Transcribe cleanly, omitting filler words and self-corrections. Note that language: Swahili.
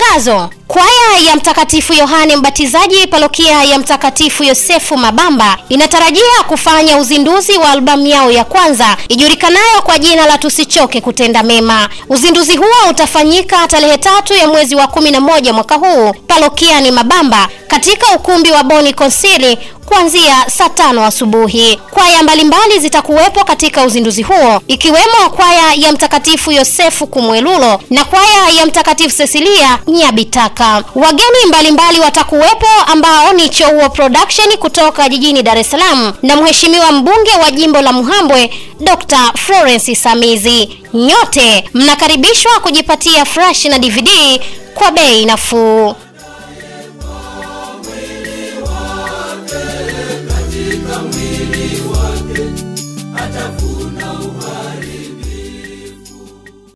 Tangazo. Kwaya ya Mtakatifu Yohane Mbatizaji Parokia ya Mtakatifu Yosefu Mabamba inatarajia kufanya uzinduzi wa albamu yao ya kwanza ijulikanayo kwa jina la Tusichoke Kutenda Mema. Uzinduzi huo utafanyika tarehe 3 ya mwezi wa 11 mwaka huu Parokia ni Mabamba katika ukumbi wa Boni Konsili kuanzia saa 5 asubuhi. Kwaya mbalimbali zitakuwepo katika uzinduzi huo ikiwemo kwaya ya Mtakatifu Yosefu Kumwelulo na kwaya ya Mtakatifu Cecilia Nyabitaka. Wageni mbalimbali watakuwepo ambao ni Chouo Production kutoka jijini Dar es Salaam na Mheshimiwa mbunge wa jimbo la Muhambwe Dr. Florence Samizi. Nyote mnakaribishwa kujipatia flash na DVD kwa bei nafuu.